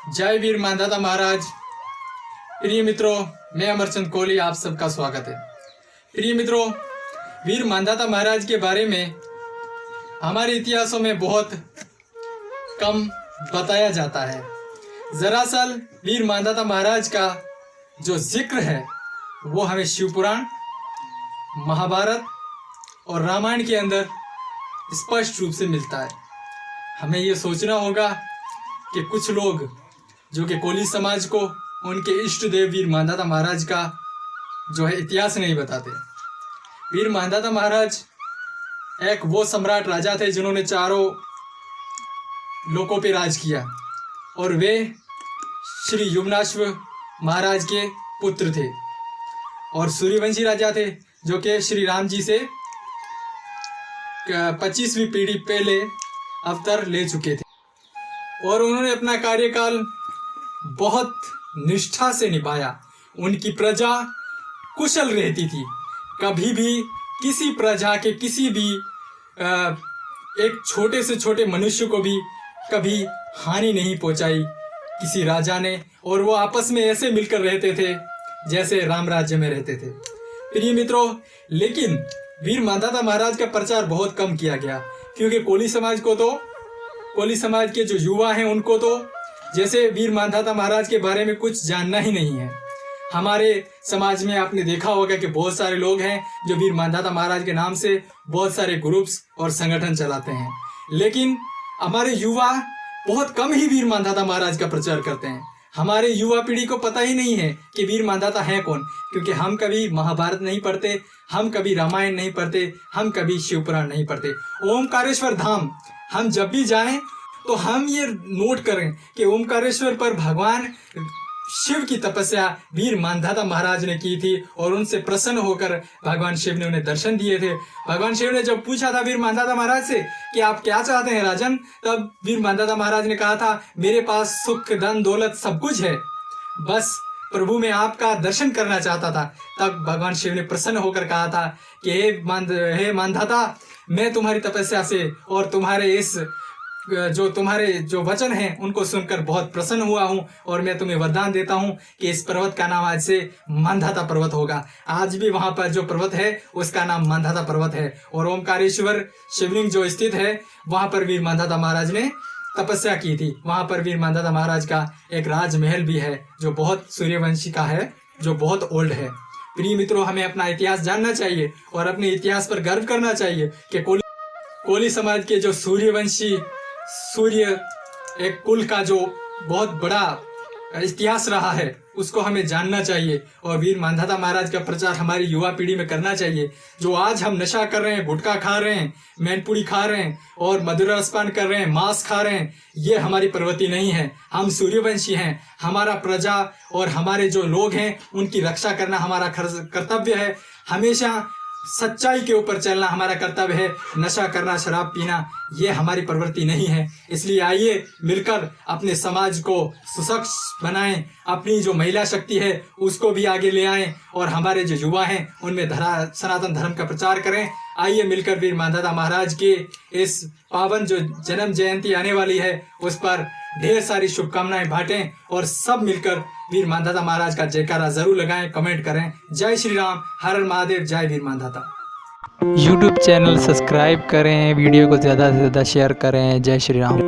जय वीर मानधाता महाराज। प्रिय मित्रों, मैं अमरचंद कोहली, आप सबका स्वागत है। प्रिय मित्रों, वीर मानधाता महाराज के बारे में हमारे इतिहासों में बहुत कम बताया जाता है। दरअसल वीर मानधाता महाराज का जो जिक्र है वो हमें शिवपुराण, महाभारत और रामायण के अंदर स्पष्ट रूप से मिलता है। हमें ये सोचना होगा कि कुछ लोग जो कि कोली समाज को उनके इष्ट देव वीर मानधाता महाराज का जो है इतिहास नहीं बताते। वीर मानधाता महाराज एक वो सम्राट राजा थे जिन्होंने चारों लोकों पे राज किया और वे श्री युवनाश्व महाराज के पुत्र थे और सूर्यवंशी राजा थे जो कि श्री राम जी से 25वीं पीढ़ी पहले अवतार ले चुके थे और उन्होंने अपना कार्यकाल बहुत निष्ठा से निभाया। उनकी प्रजा कुशल रहती थी, कभी भी किसी प्रजा के किसी भी एक छोटे से छोटे मनुष्य को भी कभी हानि नहीं पहुंचाई किसी राजा ने, और वो आपस में ऐसे मिलकर रहते थे जैसे राम राज्य में रहते थे। प्रिय मित्रों, लेकिन वीर मानधाता महाराज का प्रचार बहुत कम किया गया क्योंकि कोली समाज के जो युवा हैं उनको तो जैसे वीर मानधाता महाराज के बारे में कुछ जानना ही नहीं है। हमारे समाज में आपने देखा होगा कि बहुत सारे लोग हैं जो वीर मानधाता महाराज के नाम से बहुत सारे ग्रुप्स और संगठन चलाते हैं, लेकिन हमारे युवा बहुत कम ही वीर मानधाता महाराज का प्रचार करते हैं। हमारे युवा पीढ़ी को पता ही नहीं है कि वीर मानधाता है कौन, क्योंकि हम कभी महाभारत नहीं पढ़ते, हम कभी रामायण नहीं पढ़ते, हम कभी शिवपुराण नहीं पढ़ते। ओमकारेश्वर धाम हम जब भी जाएं तो हम ये नोट करें कि ओमकारेश्वर पर भगवान शिव की तपस्या वीर मानधाता महाराज ने की थी और उनसे प्रसन्न होकर भगवान शिव ने उन्हें दर्शन दिए थे। भगवान शिव ने जब पूछा था वीर मानधाता महाराज से कि आप क्या चाहते हैं राजन, तब वीर मानधाता महाराज ने कहा था मेरे पास सुख धन दौलत सब कुछ है, बस प्रभु मैं आपका दर्शन करना चाहता था। तब भगवान शिव ने प्रसन्न होकर कहा था कि हे मानधाता, मैं तुम्हारी तपस्या से और तुम्हारे जो वचन हैं उनको सुनकर बहुत प्रसन्न हुआ हूं और मैं तुम्हें वरदान देता हूं कि इस पर्वत का नाम आज से मानधाता पर्वत होगा। आज भी वहां पर जो पर्वत है उसका नाम मानधाता पर्वत है और ओमकारेश्वर शिवलिंग जो स्थित है वहां पर वीर मानधाता महाराज ने तपस्या की थी। वहां पर वीर मानधाता महाराज का एक राजमहल भी है जो बहुत सूर्यवंशी का है, जो बहुत ओल्ड है। प्रिय मित्रों, हमें अपना इतिहास जानना चाहिए और अपने इतिहास पर गर्व करना चाहिए कि कोली समाज के जो सूर्यवंशी एक कुल का जो बहुत बड़ा इतिहास रहा है उसको हमें जानना चाहिए और वीर मानधाता महाराज का प्रचार हमारी युवा पीढ़ी में करना चाहिए। जो आज हम नशा कर रहे हैं, गुटखा खा रहे हैं, मैनपुरी खा रहे हैं और मदिरा रसपान कर रहे हैं, मांस खा रहे हैं, ये हमारी प्रवृत्ति नहीं है। हम सूर्यवंशी हैं। हमारा प्रजा और हमारे जो लोग हैं उनकी रक्षा करना हमारा कर्तव्य है। हमेशा सच्चाई के ऊपर चलना हमारा कर्तव्य है। नशा करना, शराब पीना ये हमारी प्रवृत्ति नहीं है। इसलिए आइए मिलकर अपने समाज को सशक्त बनाएं, अपनी जो महिला शक्ति है उसको भी आगे ले आएं और हमारे जो युवा हैं उनमें सनातन धर्म का प्रचार करें। आइए मिलकर वीर मानधाता महाराज के इस पावन जो जन्म जयंती आने वाली है उस पर ढेर सारी शुभकामनाएं बांटें और सब मिलकर वीर मानधाता महाराज का जयकारा जरूर लगाएं, कमेंट करें। जय श्री राम, हर हर महादेव, जय वीर मानधाता। YouTube चैनल सब्सक्राइब करें, वीडियो को ज़्यादा से ज़्यादा शेयर करें। जय श्री राम।